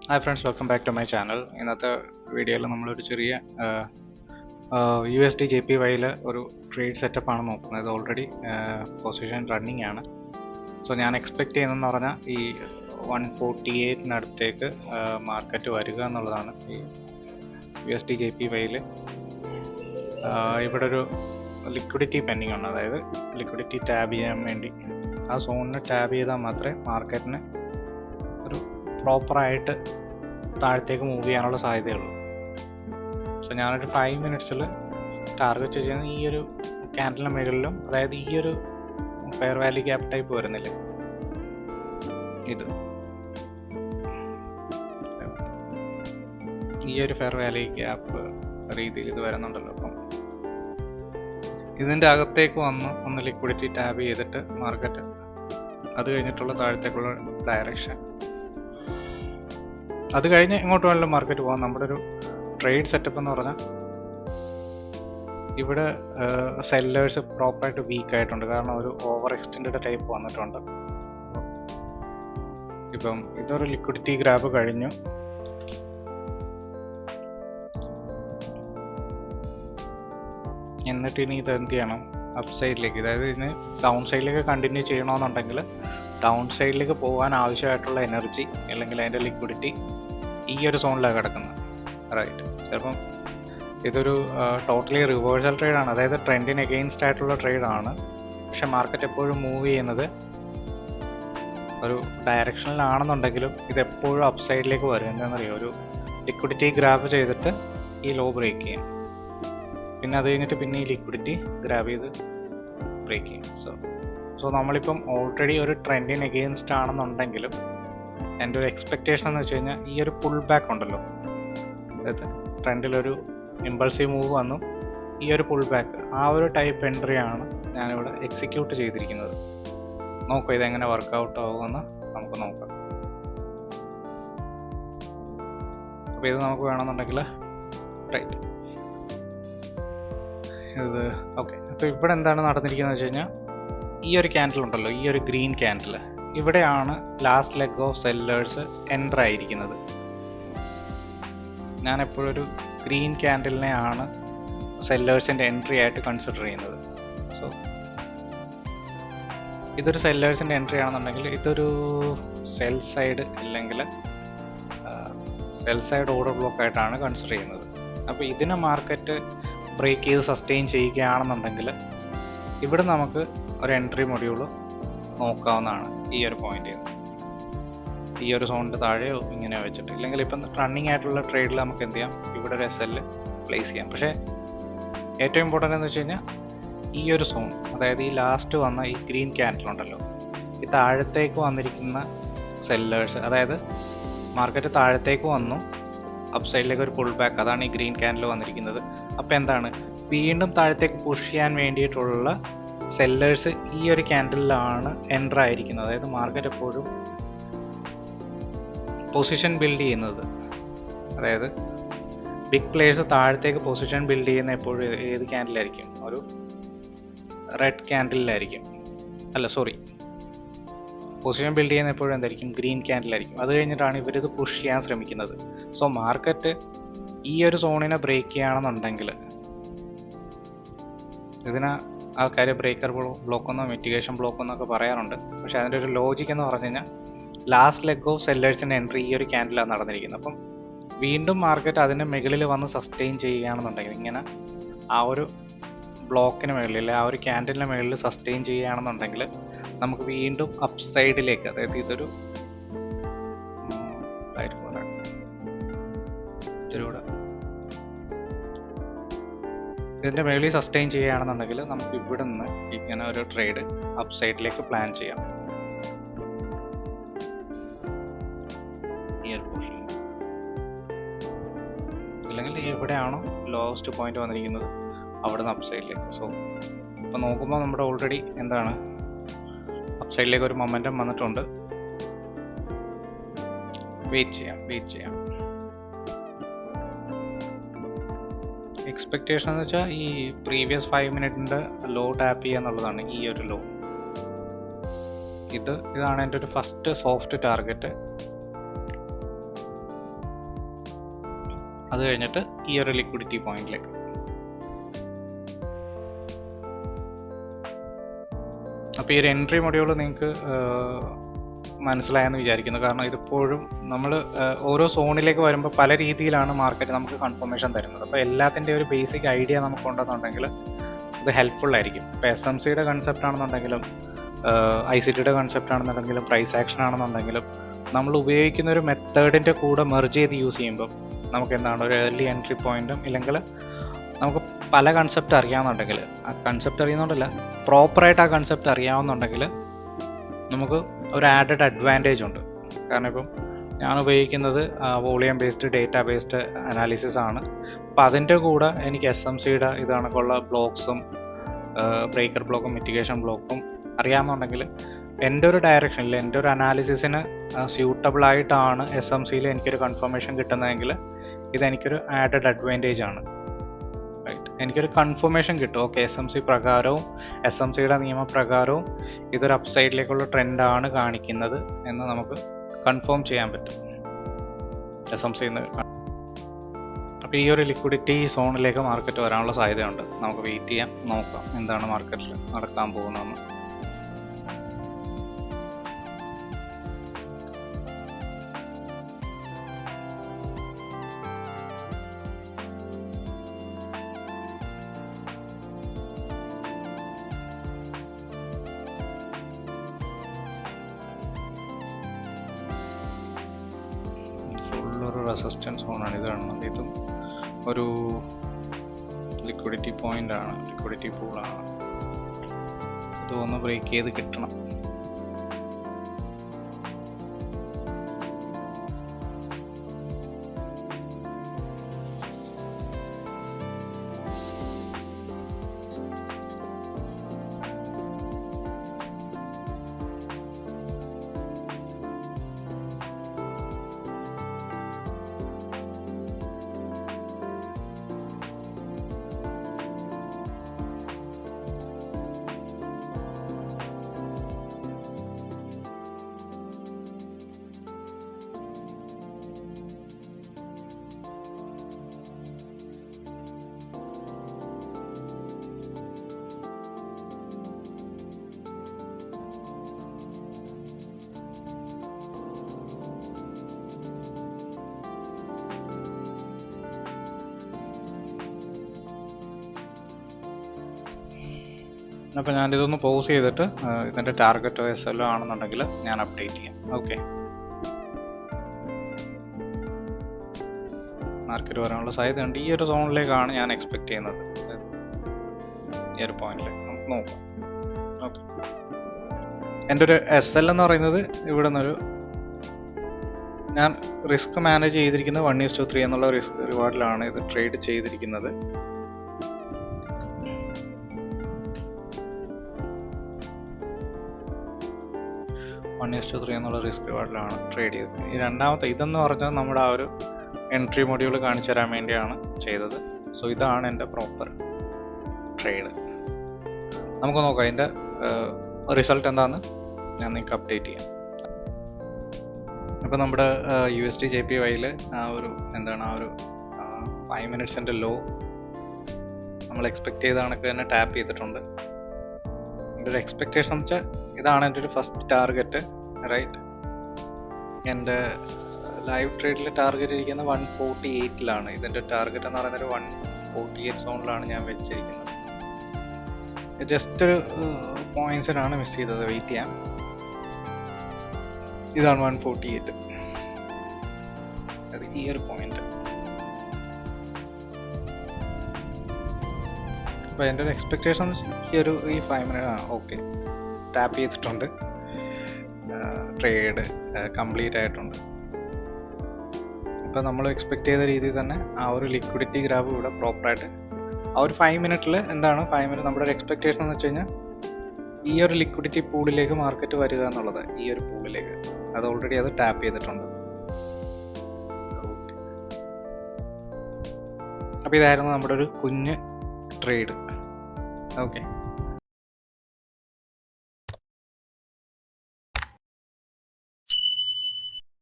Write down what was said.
Hi friends, welcome back to my channel. ഇന്നത്തെ വീഡിയോയിൽ നമ്മളൊരു ചെറിയ USD JPYയിൽ ഒരു ട്രേഡ് സെറ്റപ്പാണ് നോക്കുന്നത്. ഇത് ഓൾറെഡി പൊസിഷൻ റണ്ണിങ് ആണ്. സോ ഞാൻ എക്സ്പെക്റ്റ് ചെയ്യുന്നതെന്ന് പറഞ്ഞാൽ ഈ 148-നടുത്തേക്ക് മാർക്കറ്റ് വരിക എന്നുള്ളതാണ്. ഈ USD JPYയിൽ ഇവിടെ ഒരു ലിക്വിഡിറ്റി പെൻഡിങ് ഉണ്ട്. അതായത് ലിക്വിഡിറ്റി ടാബ് ചെയ്യാൻ വേണ്ടി ആ സോണിന് ടാബ് ചെയ്താൽ മാത്രമേ മാർക്കറ്റിന് ഒരു പ്രോപ്പറായിട്ട് താഴത്തേക്ക് മൂവ് ചെയ്യാനുള്ള സാധ്യതയുള്ളൂ. സോ ഞാനൊരു 5 മിനിറ്റ്സിൽ ടാർഗറ്റ് ചെയ്യുന്നത് ഈ ഒരു ക്യാൻഡലിന് മുകളിലും, അതായത് ഈ ഒരു ഫെയർ വാല്യൂ ഗ്യാപ്പ് ടൈപ്പ് വരുന്നില്ലേ, ഇത് ഈ ഒരു ഫെയർ വാല്യൂ ഗ്യാപ്പ് രീതിയിൽ ഇത് വരുന്നുണ്ടല്ലോ. അപ്പം ഇതിൻ്റെ അകത്തേക്ക് ഒന്ന് ലിക്വിഡിറ്റി ടാബ് ചെയ്തിട്ട് മാർക്കറ്റ് അത് കഴിഞ്ഞിട്ടുള്ള താഴത്തേക്കുള്ള ഡയറക്ഷൻ, അത് കഴിഞ്ഞ് എങ്ങോട്ട് വേണമെങ്കിലും മാർക്കറ്റ് പോകാം. നമ്മുടെ ഒരു ട്രേഡ് സെറ്റപ്പ് എന്ന് പറഞ്ഞാൽ ഇവിടെ സെല്ലേഴ്സ് പ്രോപ്പറായിട്ട് വീക്ക് ആയിട്ടുണ്ട്. കാരണം ഒരു ഓവർ എക്സ്റ്റെൻഡ് ടൈപ്പ് വന്നിട്ടുണ്ട്. ഇപ്പം ഇതൊരു ലിക്വിഡിറ്റി ഗ്രാബ് കഴിഞ്ഞു. എന്നിട്ട് ഇനി ഇത് എന്ത് ചെയ്യണം, അപ്പ് സൈഡിലേക്ക്, അതായത് ഇതിന് ഡൗൺ സൈഡിലേക്ക് കണ്ടിന്യൂ ചെയ്യണമെന്നുണ്ടെങ്കിൽ ഡൗൺ സൈഡിലേക്ക് പോകാൻ ആവശ്യമായിട്ടുള്ള എനർജി അല്ലെങ്കിൽ അതിൻ്റെ ലിക്വിഡിറ്റി ഈ ഒരു സോണിലാണ് കിടക്കുന്നത്. റൈറ്റ്. ചിലപ്പം ഇതൊരു ടോട്ടലി റിവേഴ്സൽ ട്രേഡാണ്, അതായത് ട്രെൻഡിന് എഗെയിൻസ്റ്റ് ആയിട്ടുള്ള ട്രേഡാണ്. പക്ഷെ മാർക്കറ്റ് എപ്പോഴും മൂവ് ചെയ്യുന്നത് ഒരു ഡയറക്ഷനിലാണെന്നുണ്ടെങ്കിലും ഇതെപ്പോഴും അപ്പ് സൈഡിലേക്ക് വരും. എന്താണെന്നറിയോ, ഒരു ലിക്വിഡിറ്റി ഗ്രാബ് ചെയ്തിട്ട് ഈ ലോ ബ്രേക്ക് ചെയ്യും, പിന്നെ അത് കഴിഞ്ഞിട്ട് പിന്നെ ഈ ലിക്വിഡിറ്റി ഗ്രാബ് ചെയ്ത് ബ്രേക്ക് ചെയ്യും. സോ നമ്മളിപ്പം ഓൾറെഡി ഒരു ട്രെൻഡിന് എഗെയിൻസ്റ്റ് ആണെന്നുണ്ടെങ്കിലും എൻ്റെ ഒരു എക്സ്പെക്റ്റേഷൻ എന്ന് വെച്ച് കഴിഞ്ഞാൽ ഈ ഒരു പുൾ ബാക്ക് ഉണ്ടല്ലോ, അതായത് ട്രെൻഡിലൊരു ഇമ്പൾസീവ് മൂവ് വന്നു, ഈ ഒരു പുൾ ബാക്ക്, ആ ഒരു ടൈപ്പ് എൻട്രിയാണ് ഞാനിവിടെ എക്സിക്യൂട്ട് ചെയ്തിരിക്കുന്നത്. നോക്കാം ഇതെങ്ങനെ വർക്കൗട്ട് ആകുമെന്ന് നമുക്ക് നോക്കാം. അപ്പോൾ ഇത് നമുക്ക് വേണമെന്നുണ്ടെങ്കിൽ റൈറ്റ് ഇത് ഓക്കെ. അപ്പോൾ ഇവിടെ എന്താണ് നടന്നിരിക്കുന്നത് വെച്ച് കഴിഞ്ഞാൽ ഈ ഒരു ക്യാൻഡിൽ ഉണ്ടല്ലോ, ഈ ഒരു ഗ്രീൻ ക്യാൻഡിൽ, ഇവിടെയാണ് last leg of sellers enter ആയിരിക്കുന്നത്. ഞാൻ എപ്പോഴും ഒരു ഗ്രീൻ ക്യാൻഡിലിനെയാണ് സെല്ലേഴ്സിൻ്റെ എൻട്രി ആയിട്ട് കൺസിഡർ ചെയ്യുന്നത്. സോ ഇതൊരു സെല്ലേഴ്സിൻ്റെ എൻട്രി ആണെന്നുണ്ടെങ്കിൽ ഇതൊരു സെൽ സൈഡ് അല്ലെങ്കിൽ സെൽ സൈഡ് ഓർഡർ ബ്ലോക്ക് ആയിട്ടാണ് കൺസിഡർ ചെയ്യുന്നത്. അപ്പോൾ ഇതിനെ മാർക്കറ്റ് ബ്രേക്ക് ചെയ്ത് സസ്റ്റെയിൻ ചെയ്യുകയാണെന്നുണ്ടെങ്കിൽ ഇവിടെ നമുക്ക് ഒരു എൻട്രി മൊഡ്യൂള് നോക്കാവുന്നതാണ്. ഈ ഒരു പോയിന്റിൽ നിന്ന് ഈ ഒരു സോണിൻ്റെ താഴെയോ ഇങ്ങനെ വെച്ചിട്ട്, ഇല്ലെങ്കിൽ ഇപ്പം റണ്ണിങ് ആയിട്ടുള്ള ട്രേഡിൽ നമുക്ക് എന്ത് ചെയ്യാം, ഇവിടെ ഒരു SL പ്ലേസ് ചെയ്യാം. പക്ഷേ ഏറ്റവും ഇമ്പോർട്ടൻ്റ് എന്ന് വെച്ച് കഴിഞ്ഞാൽ ഈ ഒരു സോൺ, അതായത് ഈ ലാസ്റ്റ് വന്ന ഈ ഗ്രീൻ ക്യാൻഡിൽ ഉണ്ടല്ലോ, ഈ താഴത്തേക്ക് വന്നിരിക്കുന്ന സെല്ലേഴ്സ്, അതായത് മാർക്കറ്റ് താഴത്തേക്ക് വന്നു, അപ്പ് സൈഡിലേക്ക് ഒരു പുൾ ബാക്ക്, അതാണ് ഈ ഗ്രീൻ ക്യാൻഡിൽ വന്നിരിക്കുന്നത്. അപ്പോൾ എന്താണ്, വീണ്ടും താഴത്തേക്ക് പുഷ് ചെയ്യാൻ വേണ്ടിയിട്ടുള്ള സെല്ലേഴ്സ് ഈ ഒരു ക്യാൻഡിലാണ് എൻ്റർ ആയിരിക്കുന്നത്. അതായത് മാർക്കറ്റ് എപ്പോഴും പൊസിഷൻ ബിൽഡ് ചെയ്യുന്നത്, അതായത് ബിഗ് പ്ലേയേഴ്സ് താഴത്തേക്ക് പൊസിഷൻ ബിൽഡ് ചെയ്യുന്ന എപ്പോഴും ഏത് ക്യാൻഡിലായിരിക്കും, ഒരു റെഡ് ക്യാൻഡിലായിരിക്കും. അല്ല സോറി, പൊസിഷൻ ബിൽഡ് ചെയ്യുന്ന എപ്പോഴും എന്തായിരിക്കും, ഗ്രീൻ ക്യാൻഡിലായിരിക്കും. അത് കഴിഞ്ഞിട്ടാണ് ഇവരിത് പുഷ് ചെയ്യാൻ ശ്രമിക്കുന്നത്. സോ മാർക്കറ്റ് ഈ ഒരു സോണിനെ ബ്രേക്ക് ചെയ്യുകയാണെന്നുണ്ടെങ്കിൽ, ഇതിന് ആൾക്കാർ ബ്രേക്കർ ബ്ലോക്ക് എന്നോ മിറ്റിഗേഷൻ ബ്ലോക്ക് എന്നൊക്കെ പറയാറുണ്ട്. പക്ഷെ അതിൻ്റെ ഒരു ലോജിക്ക് എന്ന് പറഞ്ഞു കഴിഞ്ഞാൽ ലാസ്റ്റ് ലെഗ് ഓഫ് സെല്ലേഴ്സിൻ്റെ എൻട്രി ഈ ഒരു ക്യാൻഡിലാണ് നടന്നിരിക്കുന്നത്. അപ്പം വീണ്ടും മാർക്കറ്റ് അതിൻ്റെ മുകളിൽ വന്ന് സസ്റ്റെയിൻ ചെയ്യുകയാണെന്നുണ്ടെങ്കിൽ, ഇങ്ങനെ ആ ഒരു ബ്ലോക്കിന് മുകളിൽ അല്ലെ ആ ഒരു ക്യാൻഡിലിന് മുകളിൽ സസ്റ്റെയിൻ ചെയ്യുകയാണെന്നുണ്ടെങ്കിൽ നമുക്ക് വീണ്ടും അപ്പ് സൈഡിലേക്ക്, അതായത് ഇതൊരു ഇതിൻ്റെ മുകളിൽ സസ്റ്റെയിൻ ചെയ്യുകയാണെന്നുണ്ടെങ്കിൽ നമുക്ക് ഇവിടെ നിന്ന് ഇങ്ങനെ ഒരു ട്രേഡ് അപ്പ് സൈഡിലേക്ക് പ്ലാൻ ചെയ്യാം. ഇല്ലെങ്കിൽ എവിടെയാണോ ലോവസ്റ്റ് പോയിന്റ് വന്നിരിക്കുന്നത് അവിടെ നിന്ന് അപ്പ് സൈഡിലേക്ക്. സോ ഇപ്പോൾ നോക്കുമ്പോൾ നമ്മുടെ ഓൾറെഡി എന്താണ്, അപ്പ് സൈഡിലേക്ക് ഒരു മൊമെൻറ്റം വന്നിട്ടുണ്ട്. വെയിറ്റ് ചെയ്യാം. എക്സ്പെക്റ്റേഷൻ എന്ന് വെച്ചാൽ ഈ പ്രീവിയസ് 5 മിനിറ്റിൻ്റെ ലോ ടാപ്പ് ചെയ്യുക എന്നുള്ളതാണ്. ഈ ഒരു ലോ, ഇതാണ് എൻ്റെ ഒരു ഫസ്റ്റ് സോഫ്റ്റ് ടാർഗറ്റ്. അത് കഴിഞ്ഞിട്ട് ഈ ഒരു ലിക്വിഡിറ്റി പോയിന്റിലേക്ക്. അപ്പോൾ ഈ ഒരു എൻട്രി മൊഡ്യൂൾ നിങ്ങൾക്ക് മനസ്സിലായെന്ന് വിചാരിക്കുന്നു. കാരണം ഇതിപ്പോഴും നമ്മൾ ഓരോ സോണിലേക്ക് വരുമ്പോൾ പല രീതിയിലാണ് മാർക്കറ്റ് നമുക്ക് കൺഫർമേഷൻ തരുന്നത്. അപ്പോൾ എല്ലാത്തിൻ്റെ ഒരു ബേസിക് ഐഡിയ നമുക്കുണ്ടെന്നുണ്ടെങ്കിൽ ഇത് ഹെൽപ്ഫുൾ ആയിരിക്കും. ഇപ്പോൾ SMCയുടെ കൺസെപ്റ്റ് ആണെന്നുണ്ടെങ്കിലും ICTയുടെ കൺസെപ്റ്റ് ആണെന്നുണ്ടെങ്കിലും പ്രൈസ് ആക്ഷൻ ആണെന്നുണ്ടെങ്കിലും നമ്മൾ ഉപയോഗിക്കുന്ന ഒരു മെത്തേഡിൻ്റെ കൂടെ മെർജ് ചെയ്ത് യൂസ് ചെയ്യുമ്പോൾ നമുക്ക് എന്താണ് ഒരു ഏർലി എൻട്രി പോയിന്റും ഇല്ലെങ്കിൽ നമുക്ക് പല കൺസെപ്റ്റ് അറിയാമെന്നുണ്ടെങ്കിൽ, ആ കൺസെപ്റ്റ് അറിയുന്നുണ്ടല്ല പ്രോപ്പറായിട്ട് ആ കൺസെപ്റ്റ് അറിയാവുന്നുണ്ടെങ്കിൽ നമുക്ക് ഒരു ആഡഡ് അഡ്വാൻറ്റേജ് ഉണ്ട്. കാരണം ഇപ്പം ഞാൻ ഉപയോഗിക്കുന്നത് volume based data based analysis ആണ്. അപ്പോൾ അതിൻ്റെ കൂടെ എനിക്ക് SMCയുടെ ഇതാണൊക്കെയുള്ള ബ്ലോക്സും ബ്രേക്കർ ബ്ലോക്കും മിറ്റിഗേഷൻ ബ്ലോക്കും അറിയാമെന്നുണ്ടെങ്കിൽ എൻ്റെ ഒരു ഡയറക്ഷനിൽ എൻ്റെ ഒരു അനാലിസിസിന് സ്യൂട്ടബിൾ ആയിട്ടാണ് SMCയിൽ എനിക്കൊരു കൺഫർമേഷൻ കിട്ടുന്നതെങ്കിൽ ഇതെനിക്കൊരു ആഡഡ് അഡ്വാൻറ്റേജ് ആണ്. റൈറ്റ്, എനിക്കൊരു കൺഫർമേഷൻ കിട്ടും. ഓക്കെ, SMC പ്രകാരവും SMCയുടെ നിയമപ്രകാരവും ഇതൊരു അപ്സൈഡിലേക്കുള്ള ട്രെൻഡാണ് കാണിക്കുന്നത് എന്ന് നമുക്ക് കൺഫേം ചെയ്യാൻ പറ്റും SMCന്ന്. അപ്പോൾ ഈ ഒരു ലിക്വിഡിറ്റി സോണിലേക്ക് മാർക്കറ്റ് വരാനുള്ള സാധ്യതയുണ്ട്. നമുക്ക് വെയിറ്റ് ചെയ്യാം, നോക്കാം എന്താണ് മാർക്കറ്റിൽ നടക്കാൻ പോകുന്നതെന്ന്. ഒരു റെസിസ്റ്റൻസ് സോണാണ് ഇത് കാണുന്നത്. ഇതും ഒരു ലിക്വിഡിറ്റി പോയിന്റ് ആണ്, ലിക്വിഡിറ്റി പൂളാണ്. ഇത് ഒന്ന് ബ്രേക്ക് ചെയ്ത് കിട്ടണം. അപ്പോൾ ഞാനിതൊന്ന് പോസ് ചെയ്തിട്ട് ഇതിൻ്റെ ടാർഗറ്റോ SLO ആണെന്നുണ്ടെങ്കിൽ ഞാൻ അപ്ഡേറ്റ് ചെയ്യാം. ഓക്കെ, മാർക്കറ്റ് വരാനുള്ള സാധ്യതയുണ്ട്. ഈ ഒരു സോണിലേക്കാണ് ഞാൻ എക്സ്പെക്ട് ചെയ്യുന്നത്, ഈ ഒരു പോയിന്റിലേക്ക്. നമുക്ക് നോക്കാം. ഓക്കെ, എൻ്റെ ഒരു SL എന്ന് പറയുന്നത് ഇവിടെ നിന്നൊരു ഞാൻ റിസ്ക് മാനേജ് ചെയ്തിരിക്കുന്നത് 1:3 എന്നുള്ള റിസ്ക് റിവാർഡിലാണ് ഇത് ട്രേഡ് ചെയ്തിരിക്കുന്നത്. എന്നുള്ള റിസ്ക് റിവാർഡിലാണ് ട്രേഡ് ചെയ്തത്. ഈ രണ്ടാമത്തെ ഇതെന്ന് പറഞ്ഞാൽ നമ്മുടെ ആ ഒരു എൻട്രി മൊഡ്യൂൾ കാണിച്ചു തരാൻ വേണ്ടിയാണ് ചെയ്തത്. സോ ഇതാണ് എൻ്റെ പ്രോപ്പർ ട്രേഡ്. നമുക്ക് നോക്കാം ഇതിൻ്റെ റിസൾട്ട് എന്താണെന്ന് ഞാൻ നിങ്ങൾക്ക് അപ്ഡേറ്റ് ചെയ്യാം. അപ്പോൾ നമ്മുടെ USD JPYയിൽ ആ ഒരു എന്താണ് ആ ഒരു 5 മിനിറ്റ്സിൻ്റെ ലോ നമ്മൾ എക്സ്പെക്ട് ചെയ്ത കണക്ക് തന്നെ ടാപ്പ് ചെയ്തിട്ടുണ്ട്. എൻ്റെ ഒരു എക്സ്പെക്റ്റേഷൻ എന്ന് വെച്ചാൽ ഇതാണ് എൻ്റെ ഒരു ഫസ്റ്റ് ടാർഗറ്റ്. റൈറ്റ്, എൻ്റെ ലൈവ് ട്രേഡിൽ ടാർഗറ്റ് ഇരിക്കുന്നത് 148ലാണ്. ഇതിൻ്റെ ടാർഗറ്റ് എന്ന് പറയുന്നത് 148 സോണിലാണ് ഞാൻ വെച്ചിരിക്കുന്നത്. ജസ്റ്റ് ഒരു പോയിന്റ്സിനാണ് മിസ് ചെയ്തത്, വെയിറ്റ് ചെയ്യാം. ഇതാണ് 148, അത് ഈ ഒരു പോയിന്റ്. അപ്പോൾ എൻ്റെ ഒരു എക്സ്പെക്റ്റേഷൻ ഈ 5 മിനിറ്റ് ഓക്കെ ടാപ്പ് ചെയ്തിട്ടുണ്ട്, ട്രേഡ് കംപ്ലീറ്റ് ആയിട്ടുണ്ട്. അപ്പോൾ നമ്മൾ എക്സ്പെക്ട് ചെയ്ത രീതിയിൽ തന്നെ ആ ഒരു ലിക്വിഡിറ്റി ഗ്രാഫ് ഇവിടെ പ്രോപ്പറായിട്ട് ആ ഒരു 5 മിനിറ്റിൽ എന്താണ് 5 മിനിറ്റ് നമ്മുടെ ഒരു എക്സ്പെക്റ്റേഷൻ എന്ന് വെച്ച് കഴിഞ്ഞാൽ ഈ ഒരു ലിക്വിഡിറ്റി പൂളിലേക്ക് മാർക്കറ്റ് വരിക എന്നുള്ളത്, ഈ ഒരു പൂളിലേക്ക് അത് ഓൾറെഡി അത് ടാപ്പ് ചെയ്തിട്ടുണ്ട്. അപ്പോൾ ഇതായിരുന്നു നമ്മുടെ ഒരു കുഞ്ഞ് ട്രേഡ്. ഓക്കെ.